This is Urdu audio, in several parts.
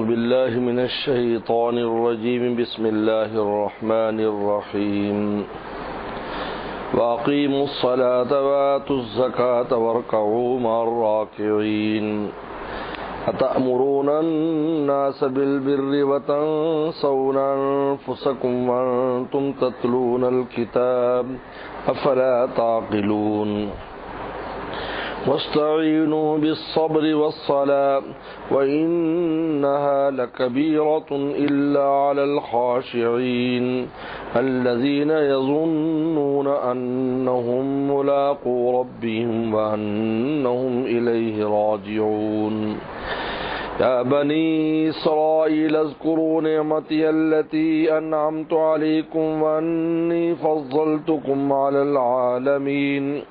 بالله من الشيطان الرجيم. بسم الله الرحمن الرحيم. وأقيموا الصلاة وآتوا الزكاة واركعوا مع الراكعين. أتأمرون الناس بالبر وتنسون أنفسكم وأنتم تتلون الكتاب أفلا تعقلون. واستعينوا بالصبر والصلاة وإنها لكبيرة إلا على الخاشعين الذين يظنون أنهم ملاقو ربهم وأنهم إليه راجعون. يا بني إسرائيل اذكروا نعمتي التي أنعمت عليكم وأني فضلتكم على العالمين.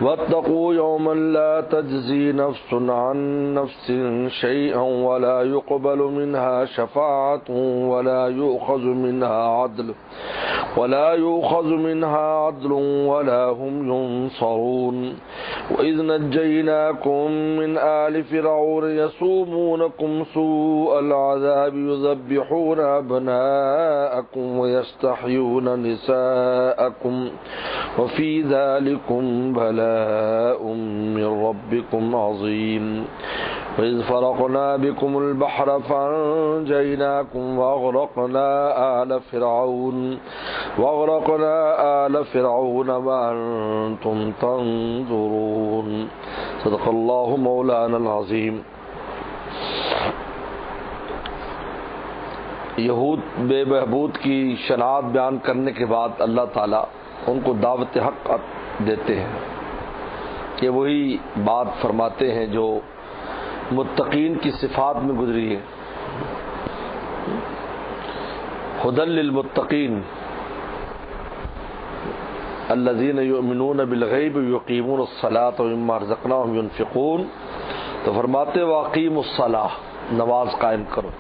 واتقوا يوما لا تجزي نفس عن نفس شيئا ولا يقبل منها شفاعة ولا يؤخذ منها عدل ولا هم ينصرون. وإذ نجيناكم من آل فرعون يسومونكم سوء العذاب يذبحون أبناءكم ويستحيون نساءكم وفي ذلكم بلاء من ربكم عظيم. وإذ فرقنا بكم البحر فأنجيناكم وأغرقنا آل فرعون وأنتم تنظرون. صدق اللہ مولانا العظیم. یہود بے بہبود کی شناعت بیان کرنے کے بعد اللہ تعالیٰ ان کو دعوت حق دیتے ہیں کہ وہی بات فرماتے ہیں جو متقین کی صفات میں گزری ہے. ہدی للمتقین الذین یؤمنون بالغیب ویقیمون الصلاۃ ومما رزقناہم ينفقون. تو فرماتے واقیموا الصلاۃ، نماز قائم کرو.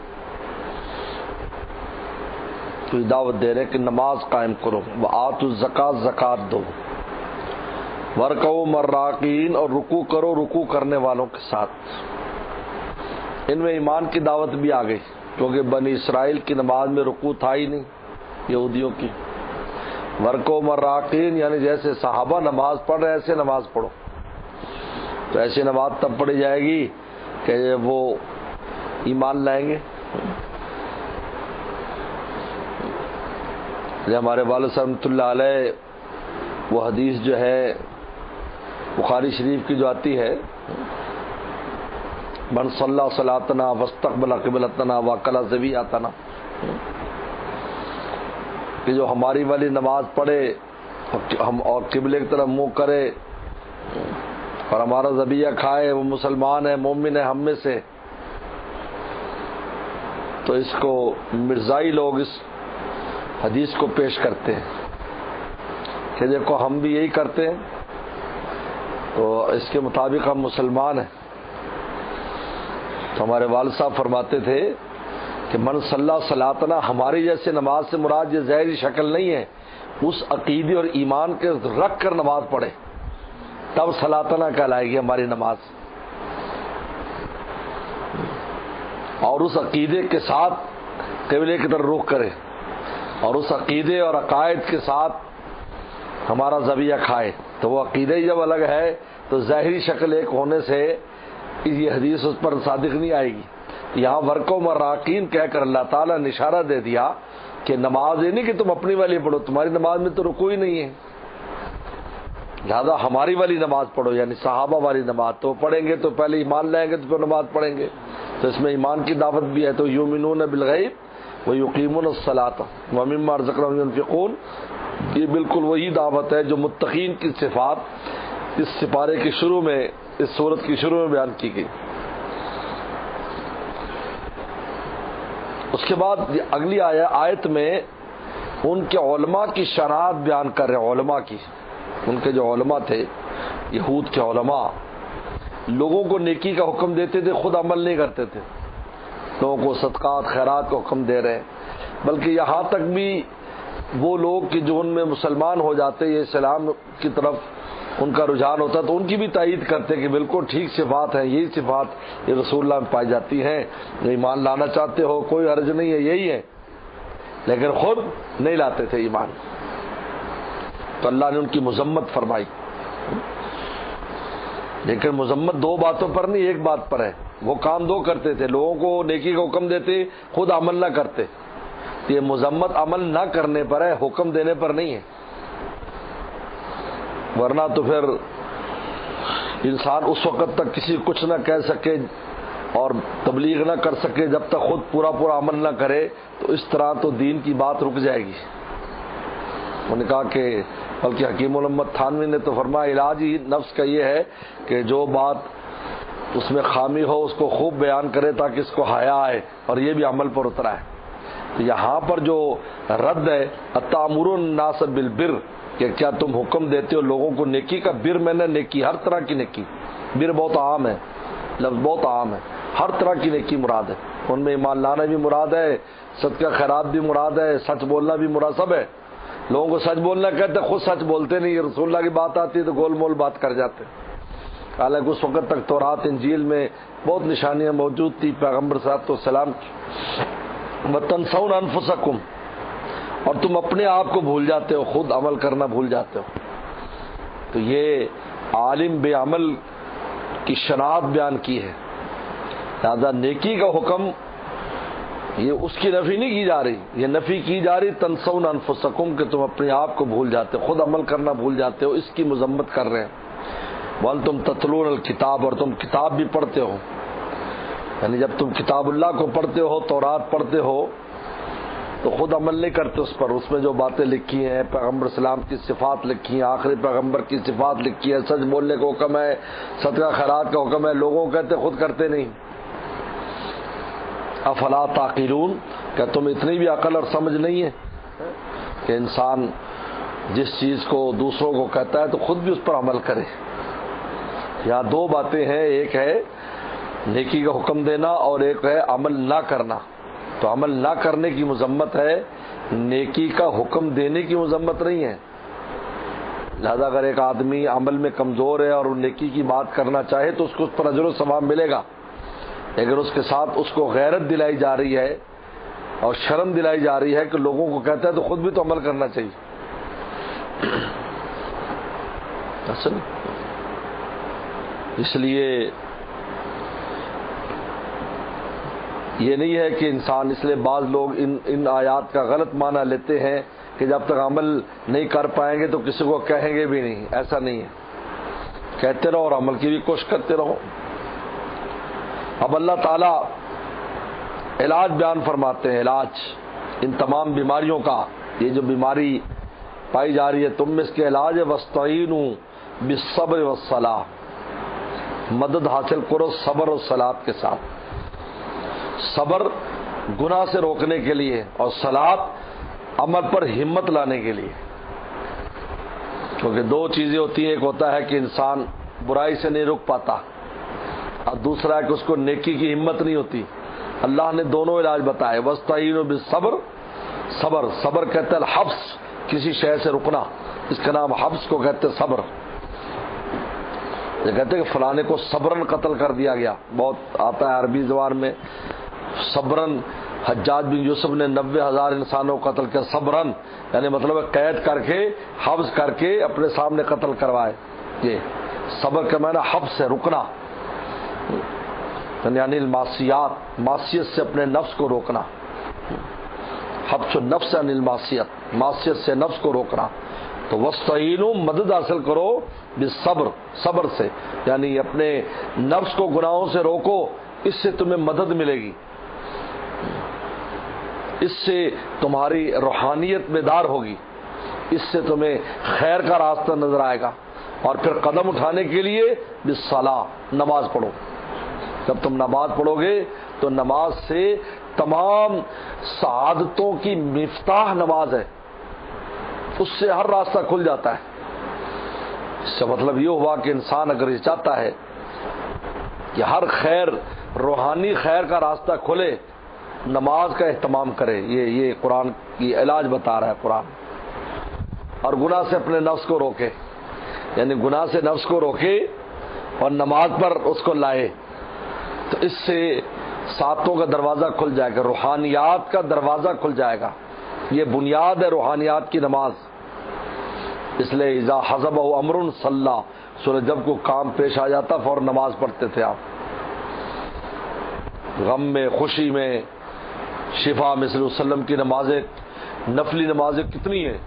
تو دعوت دے رہے کہ نماز قائم کرو. وآتوا الزکاۃ، زکات دو. ورکعوا مع الراکعین، اور رکوع کرو رکوع کرنے والوں کے ساتھ. ان میں ایمان کی دعوت بھی آ گئی، کیونکہ بنی اسرائیل کی نماز میں رکوع تھا ہی نہیں یہودیوں کی. ورکعوا مع الراکعین یعنی جیسے صحابہ نماز پڑھ رہے ایسے نماز پڑھو. تو ایسی نماز تب پڑھی جائے گی کہ وہ ایمان لائیں گے. ہمارے والد صاحب رحمۃ اللہ علیہ وہ حدیث جو ہے بخاری شریف کی جو آتی ہے، من صلی صلاتنا واستقبل قبلتنا وکل ذبیحتنا، کہ جو ہماری والی نماز پڑھے ہم اور قبلے کی طرف منہ کرے اور ہمارا ذبیحہ کھائے، وہ مسلمان ہے، مومن ہے ہم میں سے. تو اس کو مرزائی لوگ اس حدیث کو پیش کرتے ہیں کہ دیکھو ہم بھی یہی کرتے ہیں، تو اس کے مطابق ہم مسلمان ہیں. تو ہمارے والد صاحب فرماتے تھے کہ من صلی صلاتنا، ہماری جیسے نماز سے مراد یہ ظاہری شکل نہیں ہے، اس عقیدے اور ایمان کے رکھ کر نماز پڑھے تب صلاتنا کہلائے گی ہماری نماز. اور اس عقیدے کے ساتھ قبلے کی طرف رخ کرے اور اس عقیدے اور عقائد کے ساتھ ہمارا ذبیحہ کھائے. تو وہ عقیدہ ہی جب الگ ہے تو ظاہری شکل ایک ہونے سے یہ حدیث اس پر صادق نہیں آئے گی. یہاں ورکعوا مع الراکعین کہہ کر اللہ تعالیٰ نے اشارہ دے دیا کہ نماز یہ نہیں کہ تم اپنی والی پڑھو، تمہاری نماز میں تو رکوع ہی نہیں ہے، لہذا ہماری والی نماز پڑھو، یعنی صحابہ والی نماز. تو پڑھیں گے تو پہلے ایمان لائیں گے تو پھر نماز پڑھیں گے. تو اس میں ایمان کی دعوت بھی ہے. تو یؤمنون بالغیب ویقیمون الصلاۃ ومما رزقناہم ينفقون، یہ بالکل وہی دعوت ہے جو متقین کی صفات اس سپارے کے شروع میں، اس سورت کی شروع میں بیان کی گئی. اس کے بعد اگلی آیت میں ان کے علماء کی شناعت بیان کر رہے ہیں. علماء کی، ان کے جو علماء تھے یہود کے علماء، لوگوں کو نیکی کا حکم دیتے تھے، خود عمل نہیں کرتے تھے. لوگوں کو صدقات خیرات کا حکم دے رہے ہیں، بلکہ یہاں تک بھی وہ لوگ کہ جو ان میں مسلمان ہو جاتے، یہ اسلام کی طرف ان کا رجحان ہوتا تو ان کی بھی تائید کرتے کہ بالکل ٹھیک صفات ہیں، یہی صفات یہ رسول اللہ میں پائی جاتی ہیں، ایمان لانا چاہتے ہو کوئی حرج نہیں ہے، یہی ہے، لیکن خود نہیں لاتے تھے ایمان، تو اللہ نے ان کی مذمت فرمائی۔ لیکن مذمت دو باتوں پر نہیں، ایک بات پر ہے، وہ کام دو کرتے تھے، لوگوں کو نیکی کا حکم دیتے، خود عمل نہ کرتے، یہ مذمت عمل نہ کرنے پر ہے، حکم دینے پر نہیں ہے، ورنہ تو پھر انسان اس وقت تک کسی کچھ نہ کہہ سکے اور تبلیغ نہ کر سکے جب تک خود پورا عمل نہ کرے، تو اس طرح تو دین کی بات رک جائے گی۔ انہوں نے کہا کہ بلکہ حکیم محمد تھانوی نے تو فرمایا علاج ہی نفس کا یہ ہے کہ جو بات اس میں خامی ہو اس کو خوب بیان کرے تاکہ اس کو حیا آئے اور یہ بھی عمل پر اترا ہے۔ تو یہاں پر جو رد ہے اتامرون الناس بالبر، کہ کیا تم حکم دیتے ہو لوگوں کو نیکی کا، بر میں نے نیکی ہر طرح کی نیکی، بر بہت عام ہے، لفظ بہت عام ہے، ہر طرح کی نیکی مراد ہے، ان میں ایمان لانا بھی مراد ہے، صدقہ خیرات بھی مراد ہے، سچ بولنا بھی مراد، سب ہے۔ لوگوں کو سچ بولنا کہتے خود سچ بولتے نہیں، رسول اللہ کی بات آتی ہے تو گول مول بات کر جاتے، حالانکہ اس وقت تک تورات انجیل میں بہت نشانیاں موجود تھی پیغمبر صلی اللہ علیہ وسلم کی، وَتَنْسَوْنَ أَنفُسَكُمْ، اور تم اپنے آپ کو بھول جاتے ہو، خود عمل کرنا بھول جاتے ہو۔ تو یہ عالم بے عمل کی شناعت بیان کی ہے، لہذا نیکی کا حکم یہ اس کی نفی نہیں کی جا رہی، یہ نفی کی جا رہی تنسون انفسکم، کہ تم اپنے آپ کو بھول جاتے ہو، خود عمل کرنا بھول جاتے ہو، اس کی مذمت کر رہے ہیں۔ وَأَنْتُمْ تَتْلُونَ الْكِتَابَ، اور تم کتاب بھی پڑھتے ہو، یعنی جب تم کتاب اللہ کو پڑھتے ہو، تورات پڑھتے ہو، تو خود عمل نہیں کرتے اس پر، اس میں جو باتیں لکھی ہیں، پیغمبر اسلام کی صفات لکھی ہیں، آخری پیغمبر کی صفات لکھی ہے، سچ بولنے کا حکم ہے، صدقہ خیرات کا حکم ہے، لوگوں کہتے خود کرتے نہیں۔ افلا تعقلون، کیا تم اتنی بھی عقل اور سمجھ نہیں ہے کہ انسان جس چیز کو دوسروں کو کہتا ہے تو خود بھی اس پر عمل کرے؟ یہاں دو باتیں ہیں، ایک ہے نیکی کا حکم دینا اور ایک ہے عمل نہ کرنا۔ تو عمل نہ کرنے کی مذمت ہے، نیکی کا حکم دینے کی مذمت نہیں ہے۔ لہذا اگر ایک آدمی عمل میں کمزور ہے اور وہ نیکی کی بات کرنا چاہے تو اس کو اس پر اجر و ثواب ملے گا، اگر اس کے ساتھ اس کو غیرت دلائی جا رہی ہے اور شرم دلائی جا رہی ہے کہ لوگوں کو کہتا ہے تو خود بھی تو عمل کرنا چاہیے۔ اصل اس لیے یہ نہیں ہے کہ انسان، اس لیے بعض لوگ ان آیات کا غلط معنی لیتے ہیں کہ جب تک عمل نہیں کر پائیں گے تو کسی کو کہیں گے بھی نہیں، ایسا نہیں ہے، کہتے رہو اور عمل کی بھی کوشش کرتے رہو۔ اب اللہ تعالیٰ علاج بیان فرماتے ہیں، علاج ان تمام بیماریوں کا، یہ جو بیماری پائی جا رہی ہے تم میں، اس کے علاج ہے وَاسْتَعِینُوا بِالصَّبْرِ وَالصَّلَاةِ، مدد حاصل کرو صبر اور صلاۃ کے ساتھ۔ صبر گناہ سے روکنے کے لیے اور صلاۃ عمل پر ہمت لانے کے لیے، کیونکہ دو چیزیں ہوتی ہیں، ایک ہوتا ہے کہ انسان برائی سے نہیں رک پاتا اور دوسرا ہے کہ اس کو نیکی کی ہمت نہیں ہوتی۔ اللہ نے دونوں علاج بتائے، وَاسْتَعِینُوا بِالصَّبْرِ، صبر کہتے ہیں الحبس، کسی شے سے رکنا، اس کا نام حبس کو کہتے ہیں صبر۔ یہ کہتے ہیں کہ فلانے کو صبرن قتل کر دیا گیا، بہت آتا ہے عربی زبان میں، صبرن حجاج بن یوسف نے 90,000 انسانوں کو قتل کیا، صبرن یعنی مطلب ہے قید کر کے، حبس کر کے اپنے سامنے قتل کروائے۔ یہ صبر کا معنی حبس ہے، رکنا، یعنی المعصیات، معصیت سے اپنے نفس کو روکنا، حبس النفس عن المعصیت، معصیت سے نفس کو روکنا۔ تو وَاسْتَعِینُوا، مدد حاصل کرو بالصبر، صبر سے، یعنی اپنے نفس کو گناہوں سے روکو، اس سے تمہیں مدد ملے گی، اس سے تمہاری روحانیت بیدار ہوگی، اس سے تمہیں خیر کا راستہ نظر آئے گا۔ اور پھر قدم اٹھانے کے لیے بالصلاۃ، نماز پڑھو۔ جب تم نماز پڑھو گے تو نماز سے تمام سعادتوں کی مفتاح نماز ہے، اس سے ہر راستہ کھل جاتا ہے۔ اس کا مطلب یہ ہوا کہ انسان اگر یہ چاہتا ہے کہ ہر خیر، روحانی خیر کا راستہ کھلے، نماز کا اہتمام کرے۔ یہ قرآن کی علاج بتا رہا ہے قرآن، اور گناہ سے اپنے نفس کو روکے۔ یعنی گناہ سے نفس کو روکے اور نماز پر اس کو لائے، تو اس سے ساتوں کا دروازہ کھل جائے گا، روحانیات کا دروازہ کھل جائے گا۔ یہ بنیاد ہے روحانیات کی نماز۔ اس لیے اذا حضبہ امر صلی، سورہ جب کو کام پیش آ جاتا فوراً نماز پڑھتے تھے آپ، غم میں، خوشی میں، شفا میں۔ صلی اللہ علیہ وسلم کی نمازیں، نفلی نمازیں کتنی ہیں،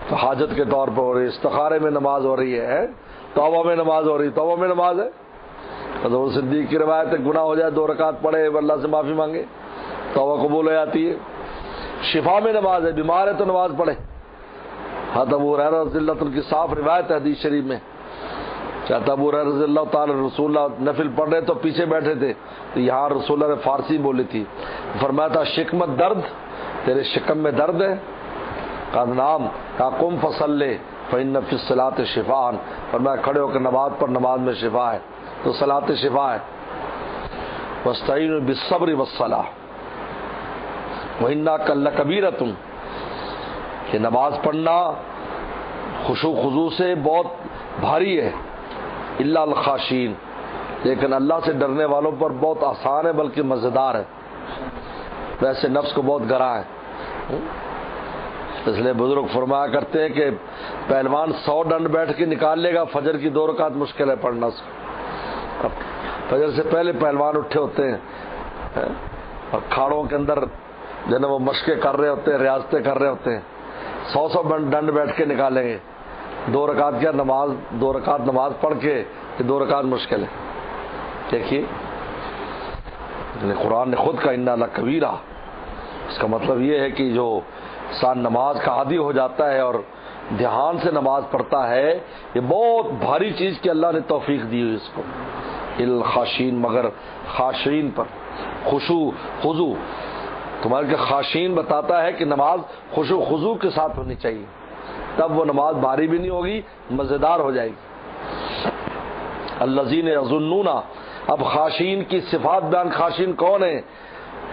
تو حاجت کے طور پر ہو رہی ہے، استخارے میں نماز ہو رہی ہے، توبہ میں نماز ہو رہی ہے، توبہ میں نماز ہے۔ حضرت صدیق کی روایت ہے گناہ ہو جائے 2 رکعت پڑھے، اللہ سے معافی مانگے، توبہ قبول ہو جاتی ہے۔ شفا میں نماز ہے، بیمار ہے تو نماز پڑھے۔ حضرت ابو ہریرہ رضی اللہ عنہ کی صاف روایت ہے حدیث شریف میں، چاہتا ابو ہریرہ رضی اللہ تعالی رسول اللہ نفل پڑھ رہے تو پیچھے بیٹھے تھے، تو یہاں رسول اللہ نے فارسی بولی تھی، فرمایا تھا شکمت درد، تیرے شکم میں درد ہے؟ قد نام، کا قم فصلی فإن فی الصلاۃ شفاء، فرمایا کھڑے ہو کر نماز پر، نماز میں شفا ہے، تو صلاۃ شفا ہے۔ واستعینوا بالصبر والصلاۃ وإنها لکبیرۃ، کہ نماز پڑھنا خشوع خضوع سے بہت بھاری ہے، الا الخاشین، لیکن اللہ سے ڈرنے والوں پر بہت آسان ہے، بلکہ مزیدار ہے، ویسے نفس کو بہت گراں ہے۔ اس لیے بزرگ فرمایا کرتے ہیں کہ پہلوان 100 ڈنڈ بیٹھ کے نکال لے گا، فجر کی 2 رکعت مشکل ہے پڑھنا اس کو۔ فجر سے پہلے پہلوان اٹھے ہوتے ہیں، اکھاڑوں کے اندر جو نا وہ مشقیں کر رہے ہوتے ہیں، ریاضتیں کر رہے ہوتے ہیں، 100 ڈنڈ بیٹھ کے نکالیں گے، 2 رکعت کیا نماز، 2 رکعت نماز پڑھ کے کہ 2 رکعت مشکل ہے۔ دیکھیے قرآن نے خود کا انھا لکبیرہ، اس کا مطلب یہ ہے کہ جو انسان نماز کا عادی ہو جاتا ہے اور دھیان سے نماز پڑھتا ہے، یہ بہت بھاری چیز کہ اللہ نے توفیق دی ہوئی اس کو۔ الخاشین، مگر خاشعین پر، خشوع خضوع، تمہارے کہ خاشعین بتاتا ہے کہ نماز خشوع خضوع کے ساتھ ہونی چاہیے، تب وہ نماز بھاری بھی نہیں ہوگی، مزیدار ہو جائے گی۔ الذین یظنون، اب خاشعین کی صفات بیان، خاشعین کون ہیں؟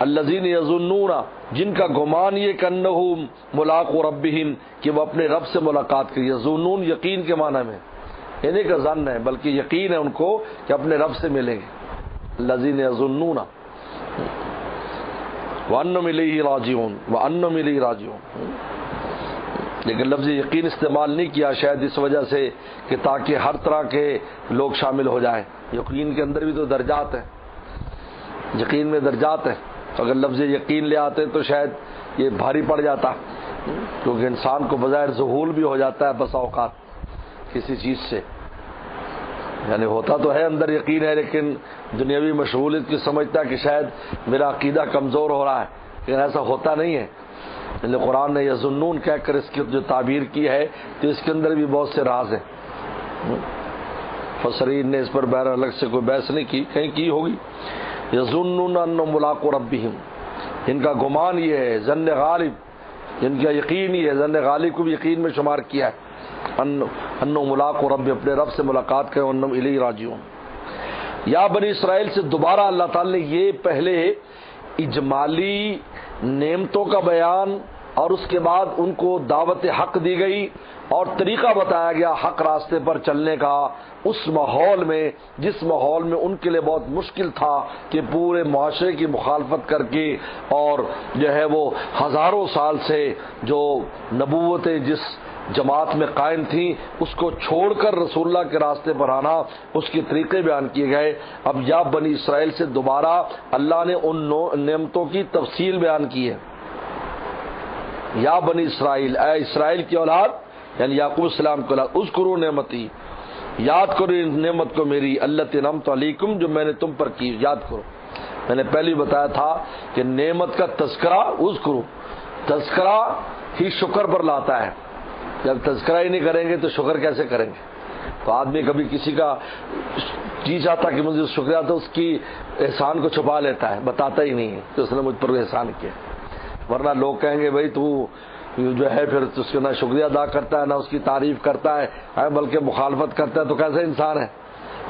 الذین یظنون، جن کا گمان یہ کہ انہم ملاقو ربہم، کہ وہ اپنے رب سے ملاقات کریں۔ یظنون یقین کے معنی میں، یہ نہیں کہ ظن ہے بلکہ یقین ہے ان کو کہ اپنے رب سے ملیں گے۔ الذین یظنون وانہم الیہ راجعون، وانہم الیہ راجعون، لیکن لفظ یقین استعمال نہیں کیا، شاید اس وجہ سے کہ تاکہ ہر طرح کے لوگ شامل ہو جائیں۔ یقین کے اندر بھی تو درجات ہیں، یقین میں درجات ہیں، اگر لفظ یقین لے آتے تو شاید یہ بھاری پڑ جاتا، کیونکہ انسان کو بظاہر ذہول بھی ہو جاتا ہے بسا اوقات کسی چیز سے، یعنی ہوتا تو ہے اندر یقین ہے، لیکن دنیاوی مشغولیت کی سمجھتا ہے کہ شاید میرا عقیدہ کمزور ہو رہا ہے، لیکن ایسا ہوتا نہیں ہے۔ یعنی قرآن نے یظنون کہہ کر اس کی جو تعبیر کی ہے تو اس کے اندر بھی بہت سے راز ہیں۔ فسرین نے اس پر بہر الگ سے کوئی بحث نہیں کی، کہیں کی ہوگی۔ یظنون انہم ملاقو ربہم، ان کا گمان یہ ہے، ظن غالب، ان کا یقین یہ ہے، ظن غالب کو بھی یقین میں شمار کیا ہے، انہم ملاقو رب، اپنے رب سے ملاقات کریں، انہم الیہ راجعون۔ یا بنی اسرائیل سے دوبارہ اللہ تعالی نے یہ پہلے اجمالی نعمتوں کا بیان اور اس کے بعد ان کو دعوت حق دی گئی اور طریقہ بتایا گیا حق راستے پر چلنے کا، اس ماحول میں جس ماحول میں ان کے لیے بہت مشکل تھا کہ پورے معاشرے کی مخالفت کر کے اور جو ہے وہ ہزاروں سال سے جو نبوتیں جس جماعت میں قائم تھیں اس کو چھوڑ کر رسول اللہ کے راستے پر آنا، اس کے طریقے بیان کیے گئے۔ اب یا بنی اسرائیل سے دوبارہ اللہ نے ان نعمتوں کی تفصیل بیان کی ہے۔ یا بنی اسرائیل، اے اسرائیل کی اولاد، یعنی یعقوب السلام کی اولاد، اذکروا نعمتی، یاد کرو ان نعمت کو میری، التی انعمت علیکم، جو میں نے تم پر کی، یاد کرو۔ میں نے پہلے ہی بتایا تھا کہ نعمت کا تذکرہ، اذکرو، تذکرہ ہی شکر پر لاتا ہے، جب تذکرہ ہی نہیں کریں گے تو شکر کیسے کریں گے؟ تو آدمی کبھی کسی کا جی چاہتا کہ مجھے شکریہ، تو اس کی احسان کو چھپا لیتا ہے، بتاتا ہی نہیں ہے کہ اس نے مجھ پر احسان کیا، ورنہ لوگ کہیں گے بھائی تو جو ہے پھر اس کا نہ شکریہ ادا کرتا ہے نہ اس کی تعریف کرتا ہے، بلکہ مخالفت کرتا ہے، تو کیسے انسان ہے؟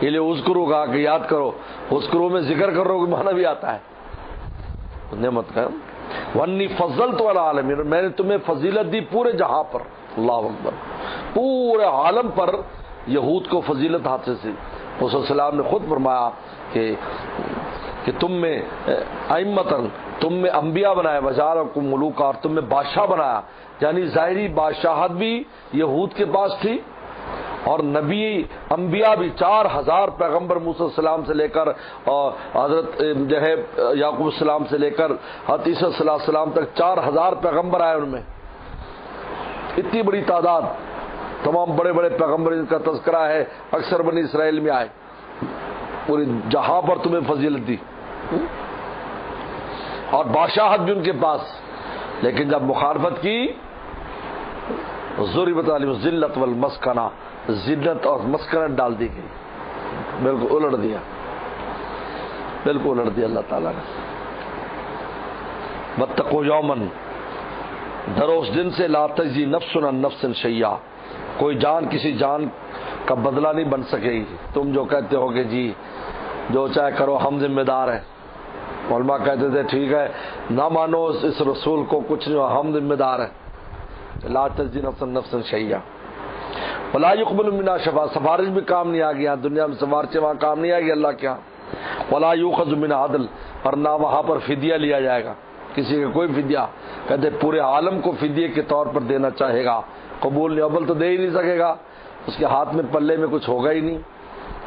یہ لیے اذکرو کہا کہ یاد کرو، اذکرو میں ذکر کرو کہ معنی بھی آتا ہے نعمت کا۔ وانی فضلت علی العالمین، میں نے تمہیں فضیلت دی پورے جہاں پر، اللہ اکبر، پورے عالم پر یہود کو فضیلت حاصل تھی۔ اس صلی اللہ علیہ وسلم نے خود فرمایا کہ تم میں ائمتاً، تم میں انبیاء بنایا، وجعلکم ملوکا، اور تم میں بادشاہ بنایا، یعنی ظاہری بادشاہت بھی یہود کے پاس تھی، اور نبی انبیاء بھی 4000 پیغمبر موسیٰ علیہ السلام سے لے کر اور حضرت جو ہے یعقوب السلام سے لے کر حضرت عیسیٰ صلی اللہ علیہ وسلم تک 4000 پیغمبر آئے، ان میں اتنی بڑی تعداد، تمام بڑے بڑے پیغمبر ان کا تذکرہ ہے، اکثر بنی اسرائیل میں آئے، پوری جہاں پر تمہیں فضیلت دی، اور بادشاہت بھی ان کے پاس، لیکن جب مخالفت کی ضربت علیہم الذلۃ والمسکنہ، ذلت اور مسکنت ڈال دی گئی، بالکل الٹ دیا، بالکل الٹ دیا اللہ تعالیٰ نے۔ واتقوا یوما، ڈرو اس دن سے، لا تجزی نفس عن نفس شیئا، کوئی جان کسی جان کا بدلہ نہیں بن سکے گی۔ تم جو کہتے ہو کہ جی جو چاہے کرو ہم ذمہ دار ہیں، علماء کہتے تھے ٹھیک ہے نہ مانو اس رسول کو، کچھ نہیں، ہم ذمہ دار ہیں۔ لا تجزی نفس عن نفس شیئا ولا یقبل منا شفاعۃ، سفارش بھی کام نہیں آ گیا، دنیا میں سفارشیں وہاں کام نہیں آئے گی اللہ کے ہاں۔ ولا یؤخذ منا عدل، اور نہ وہاں پر فدیہ لیا جائے گا، کسی کا کوئی فدیہ، کہتے پورے عالم کو فدیے کے طور پر دینا چاہے گا، قبول نہیں، اول تو دے ہی نہیں سکے گا، اس کے ہاتھ میں پلے میں کچھ ہوگا ہی نہیں،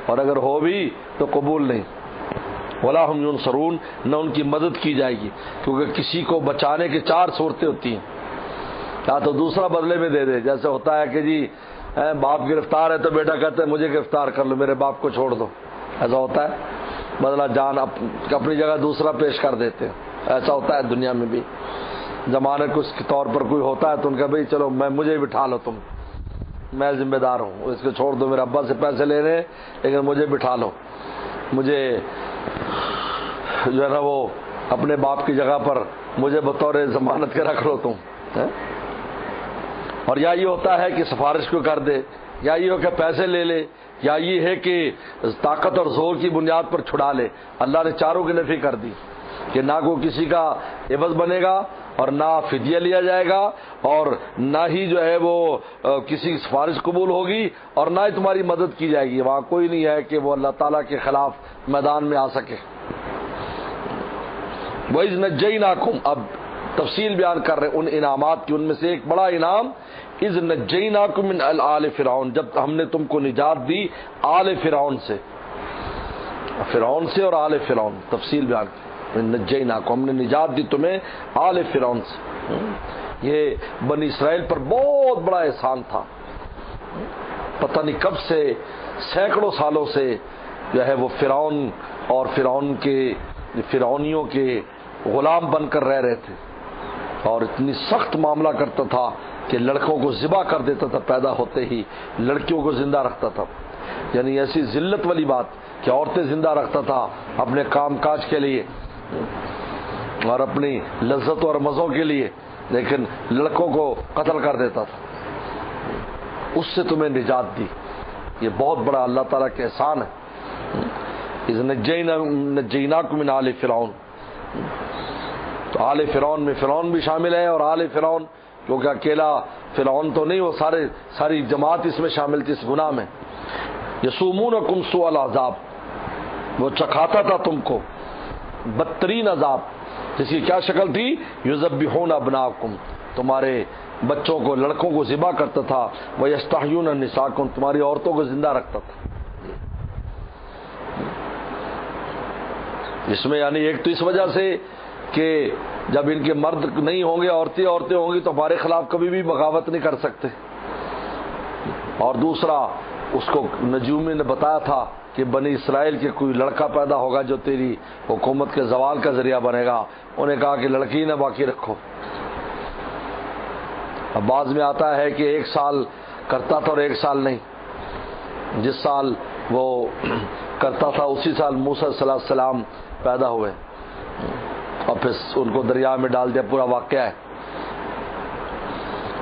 اور اگر ہو بھی تو قبول نہیں۔ ولا هم ينصرون، نہ ان کی مدد کی جائے گی، کیونکہ کسی کو بچانے کی 4 صورتیں ہوتی ہیں، یا تو دوسرا بدلے میں دے دے، جیسے ہوتا ہے کہ جی باپ گرفتار ہے تو بیٹا کہتا ہے مجھے گرفتار کر لو، میرے باپ کو چھوڑ دو، ایسا ہوتا ہے، بدلہ جان اپنی جگہ دوسرا پیش کر دیتے ہیں، ایسا ہوتا ہے دنیا میں بھی، ضمانت کو اس کے طور پر کوئی ہوتا ہے تو ان کا بھائی چلو مجھے بٹھا لو، تم میں ذمہ دار ہوں، اس کو چھوڑ دو، میرے ابا سے پیسے لے رہے ہیں لیکن مجھے بٹھا لو، مجھے جو ہے نا وہ اپنے باپ کی جگہ پر مجھے بطور ضمانت کے رکھ لو تم۔ اور یا یہ ہوتا ہے کہ سفارش کو کر دے، یا یہ ہو کہ پیسے لے لے، یا یہ ہے کہ طاقت اور زور کی بنیاد پر چھڑا لے۔ اللہ نے چاروں کی نفی کر دی کہ نہ کوئی کسی کا عوض بنے گا، اور نہ فدیہ لیا جائے گا، اور نہ ہی جو ہے وہ کسی کی سفارش قبول ہوگی، اور نہ ہی تمہاری مدد کی جائے گی، وہاں کوئی نہیں ہے کہ وہ اللہ تعالیٰ کے خلاف میدان میں آ سکے۔ وَإِذْ نَجَّيْنَاكُمْ، اب تفصیل بیان کر رہے ہیں ان انعامات کی، ان میں سے ایک بڑا انعام اذ نجیناکم من آل فرعون، جب ہم نے تم کو نجات دی آل فرعون سے، فرعون سے اور آل فرعون، تفصیل بیان کی، نجیناکم، ہم نے نجات دی تمہیں آل فرعون سے۔ یہ بنی اسرائیل پر بہت بڑا احسان تھا، پتہ نہیں کب سے سینکڑوں سالوں سے جو ہے وہ فرعون اور فرعونیوں کے غلام بن کر رہ رہے تھے، اور اتنی سخت معاملہ کرتا تھا کہ لڑکوں کو ذبح کر دیتا تھا، پیدا ہوتے ہی لڑکیوں کو زندہ رکھتا تھا، یعنی ایسی ذلت والی بات کہ عورتیں زندہ رکھتا تھا اپنے کام کاج کے لیے اور اپنی لذت اور مزوں کے لیے، لیکن لڑکوں کو قتل کر دیتا تھا، اس سے تمہیں نجات دی، یہ بہت بڑا اللہ تعالیٰ کے احسان ہے۔ اذ نجیناکم من آل فرعون، تو آل فرعون میں فرعون بھی شامل ہے، اور آل فرعون کیونکہ اکیلا فرعون تو نہیں، وہ ساری جماعت اس میں شامل تھی اس گناہ میں۔ یسومونکم سوء العذاب، وہ چکھاتا تھا تم کو بدترین عذاب، جس کی کیا شکل تھی؟ یذبحون ابناءکم، تمہارے بچوں کو، لڑکوں کو ذبح کرتا تھا، ویستحیون نساءکم، تمہاری عورتوں کو زندہ رکھتا تھا۔ اس میں یعنی ایک تو اس وجہ سے کہ جب ان کے مرد نہیں ہوں گے، عورتیں ہوں گی تو ہمارے خلاف کبھی بھی بغاوت نہیں کر سکتے، اور دوسرا اس کو نجومی نے بتایا تھا کہ بنی اسرائیل کے کوئی لڑکا پیدا ہوگا جو تیری حکومت کے زوال کا ذریعہ بنے گا، انہیں کہا کہ لڑکی نہ باقی رکھو۔ اب بعض میں آتا ہے کہ 1 سال کرتا تھا اور 1 سال نہیں، جس سال وہ کرتا تھا اسی سال موسیٰ صلی اللہ علیہ وسلم پیدا ہوئے، اور پھر ان کو دریا میں ڈال دیا، پورا واقعہ ہے۔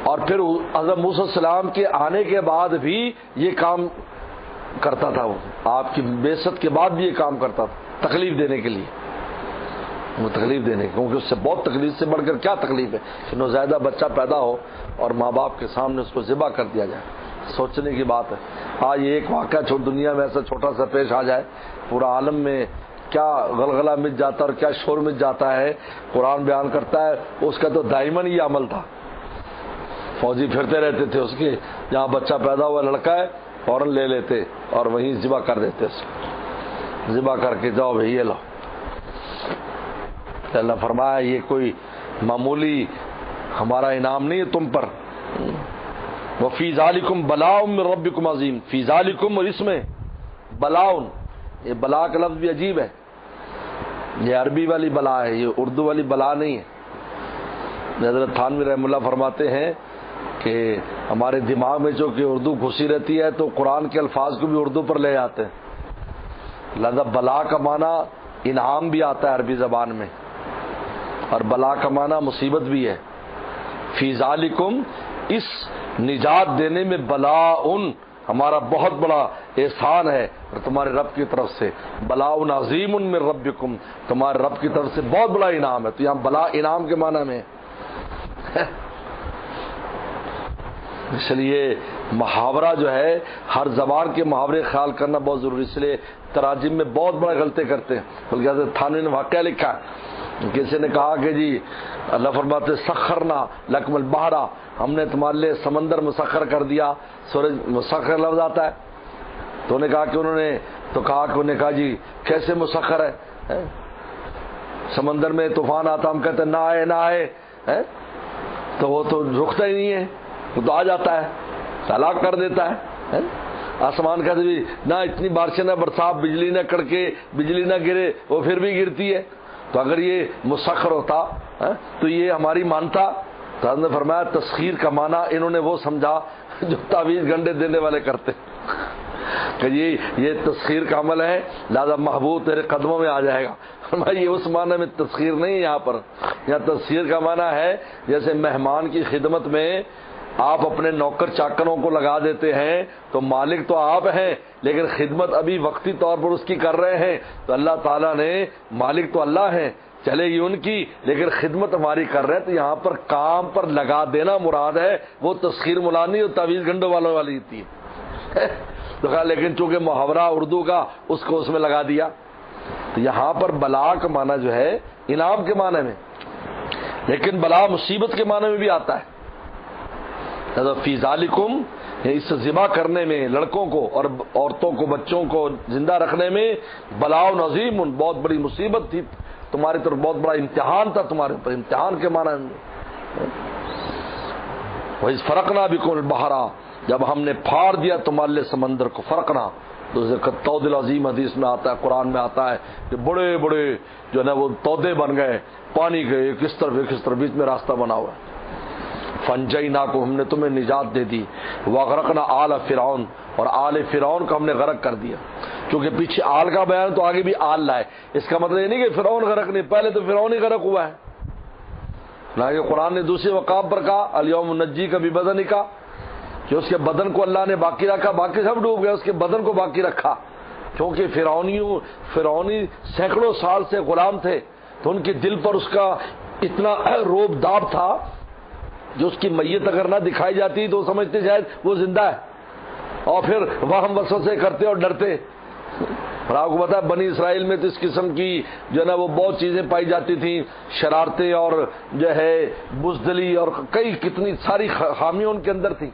اور پھر حضرت موسیٰ علیہ السلام کے آنے کے بعد بھی یہ کام کرتا تھا، وہ آپ کی بعثت کے بعد بھی یہ کام کرتا تھا، تکلیف دینے کے لیے۔ وہ تکلیف دینے کی، کیونکہ اس سے بہت تکلیف سے بڑھ کر کیا تکلیف ہے کہ نوزائیدہ بچہ پیدا ہو اور ماں باپ کے سامنے اس کو ذبح کر دیا جائے، سوچنے کی بات ہے۔ آج ایک واقعہ دنیا میں ایسا چھوٹا سا پیش آ جائے، پورا عالم میں کیا غلغلہ مچ جاتا ہے اور کیا شور مچ جاتا ہے۔ قرآن بیان کرتا ہے اس کا تو دائماً یہ عمل تھا، فوجی پھرتے رہتے تھے، اس کے جہاں بچہ پیدا ہوا لڑکا ہے فوراً لے لیتے اور وہیں ذبح کر دیتے، اس کو ذبح کر کے جاؤ بھائی یہ لو۔ اللہ فرمایا یہ کوئی معمولی ہمارا انعام نہیں ہے تم پر۔ وفی ذالکم بلاء من ربکم عظیم، فی ذالکم، اور اس میں بلاء، یہ بلا کا لفظ بھی عجیب ہے، یہ عربی والی بلا ہے، یہ اردو والی بلا نہیں ہے۔ حضرت تھانوی رحمہ اللہ فرماتے ہیں کہ ہمارے دماغ میں جو کہ اردو گھسی رہتی ہے تو قرآن کے الفاظ کو بھی اردو پر لے جاتے ہیں، لہذا بلا کا معنی انعام بھی آتا ہے عربی زبان میں، اور بلا کا معنی مصیبت بھی ہے۔ فی ذالکم، اس نجات دینے میں بلاء، ہمارا بہت بڑا احسان ہے اور تمہارے رب کی طرف سے، بلاء عظیم من ربکم، تمہارے رب کی طرف سے بہت بڑا انعام ہے۔ تو یہاں بلا انعام کے معنی میں ہے۔ اس لیے محاورہ جو ہے ہر زبان کے محاورے خیال کرنا بہت ضروری، اس لیے تراجم میں بہت بڑے غلطے کرتے ہیں۔ بلکہ حضرت تھانوی نے واقعہ لکھا ہے، کسی نے کہا کہ جی اللہ فرماتے سخرنا لکم البحر، ہم نے تمہارے لیے سمندر مسخر کر دیا، سورج مسخر لفظ آتا ہے، تو انہوں نے کہا کہ انہوں نے کہا جی کیسے مسخر ہے، سمندر میں طوفان آتا ہم کہتے ہیں نہ آئے تو وہ تو رکتا ہی نہیں ہے، وہ تو آ جاتا ہے، ہلاک کر دیتا ہے۔ آسمان کہتے بھی نہ اتنی بارشیں نہ برسات، بجلی نہ کڑکے، بجلی نہ گرے، وہ پھر بھی گرتی ہے۔ تو اگر یہ مسخر ہوتا تو یہ ہماری مانتا۔ تو ہم نے فرمایا تسخیر کا معنی انہوں نے وہ سمجھا جو تعویذ گنڈے دینے والے کرتے کہ یہ تسخیر کا عمل ہے، لہذا محبوب تیرے قدموں میں آ جائے گا۔ فرمایا یہ اس معنی میں تسخیر نہیں، یہاں پر یہاں تسخیر کا معنی ہے جیسے مہمان کی خدمت میں آپ اپنے نوکر چاکروں کو لگا دیتے ہیں تو مالک تو آپ ہیں لیکن خدمت ابھی وقتی طور پر اس کی کر رہے ہیں، تو اللہ تعالیٰ نے مالک تو اللہ ہیں، چلے گی ان کی لیکن خدمت ہماری کر رہے ہیں، تو یہاں پر کام پر لگا دینا مراد ہے، وہ تسخیر مراد اور تعویذ گنڈوں والوں والی تھی۔ تو کہا لیکن چونکہ محاورہ اردو کا اس کو اس میں لگا دیا، تو یہاں پر بلا کا معنی جو ہے انعام کے معنی میں، لیکن بلا مصیبت کے معنی میں بھی آتا ہے۔ فی ذالکم، اس ذبح کرنے میں لڑکوں کو اور عورتوں کو بچوں کو زندہ رکھنے میں بلاء عظیم، بہت بڑی مصیبت تھی تمہاری طرف، بہت بڑا امتحان تھا تمہارے اوپر، امتحان کے معنی میں۔ وَإِذْ فَرَقْنَا بِكُمُ الْبَحْرَ، جب ہم نے پھاڑ دیا تمہارے لیے سمندر کو، فرقنا تو طود العظیم حدیث میں آتا ہے، قرآن میں آتا ہے کہ بڑے بڑے جو ہے نا وہ تودے بن گئے پانی کے، ایک اس طرف بیچ میں راستہ بنا ہوا ہے۔ فَانْجَيْنَاكُمْ، ہم نے تمہیں نجات دے دی، وَغْرَقْنَا آلَ فِرْعَوْنَ، اور آل فرعون کو ہم نے غرق کر دیا، کیونکہ پیچھے آل کا بیان تو آگے بھی آل لائے، اس کا مطلب یہ نہیں کہ فرعون غرق نہیں، پہلے تو فرعون ہی غرق ہوا ہے، نہ کہ قرآن نے دوسرے مقام پر کہا الیوم ننجیک ببدنک، کہ اس کے بدن کو اللہ نے باقی رکھا، باقی سب ڈوب گئے، اس کے بدن کو باقی رکھا، کیونکہ فرعونی سینکڑوں سال سے غلام تھے، تو ان کے دل پر اس کا اتنا روب داب تھا جو اس کی میت اگر نہ دکھائی جاتی تو سمجھتے شاید وہ زندہ ہے، اور پھر وہم وسوسے کرتے اور ڈرتے۔ اور آپ کو پتا ہے بنی اسرائیل میں تو اس قسم کی جو ہے نا وہ بہت چیزیں پائی جاتی تھیں، شرارتیں اور جو ہے بزدلی اور کتنی ساری خامیاں ان کے اندر تھیں،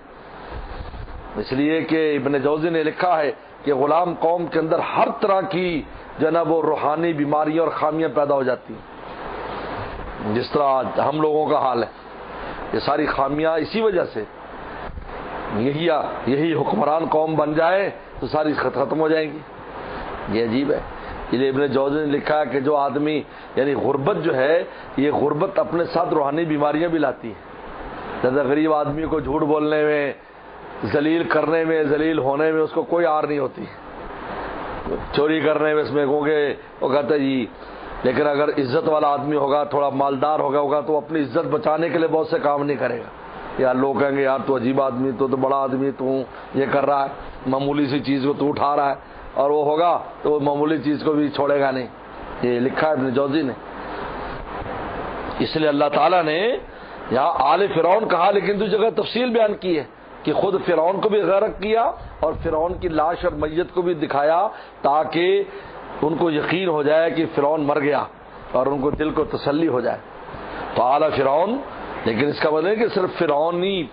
اس لیے کہ ابن جوزی نے لکھا ہے کہ غلام قوم کے اندر ہر طرح کی جو ہے نا وہ روحانی بیماریاں اور خامیاں پیدا ہو جاتی ہیں، جس طرح ہم لوگوں کا حال ہے، یہ ساری خامیاں اسی وجہ سے، یہی حکمران قوم بن جائے تو ساری ختم ہو جائیں گی، یہ عجیب ہے۔ یہ ابن جوزی نے لکھا ہے کہ جو آدمی یعنی غربت جو ہے، یہ غربت اپنے ساتھ روحانی بیماریاں بھی لاتی ہے، جیسے غریب آدمی کو جھوٹ بولنے میں، ذلیل کرنے میں، ذلیل ہونے میں اس کو کوئی آر نہیں ہوتی، چوری کرنے میں اس میں کیونکہ وہ کہتا ہے جی، لیکن اگر عزت والا آدمی ہوگا، تھوڑا مالدار ہوگا تو اپنی عزت بچانے کے لیے بہت سے کام نہیں کرے گا، یار لوگ کہیں گے یار تو عجیب آدمی، تو بڑا آدمی، تو یہ کر رہا ہے، معمولی سی چیز کو تو اٹھا رہا ہے، اور وہ ہوگا تو وہ معمولی چیز کو بھی چھوڑے گا نہیں، یہ لکھا ہے ابن جوزی نے۔ اس لیے اللہ تعالیٰ نے یہاں آل فرعون کہا، لیکن دوسری جگہ تفصیل بیان کی ہے کہ خود فرعون کو بھی غرق کیا اور فرعون کی لاش اور میت کو بھی دکھایا تاکہ ان کو یقین ہو جائے کہ فرعون مر گیا اور ان کو دل کو تسلی ہو جائے۔ تو آل فرعون، لیکن اس کا مطلب ہے کہ صرف فرعون نہیں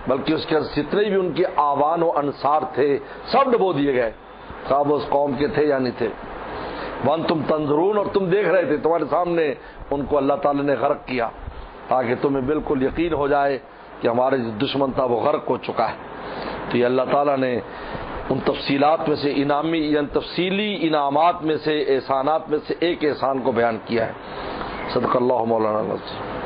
بلکہ اس کے جتنے بھی ان کے آوان و انصار تھے سب ڈبو دیے گئے، خواب اس قوم کے تھے یا نہیں تھے۔ وانتم تنظرون، اور تم دیکھ رہے تھے، تمہارے سامنے ان کو اللہ تعالی نے غرق کیا تاکہ تمہیں بالکل یقین ہو جائے کہ ہمارے جو دشمن تھا وہ غرق ہو چکا ہے۔ تو یہ اللہ تعالیٰ نے ان تفصیلات میں سے یعنی تفصیلی انعامات میں سے، احسانات میں سے ایک احسان کو بیان کیا ہے۔ صدق اللہ مولانا العظیم۔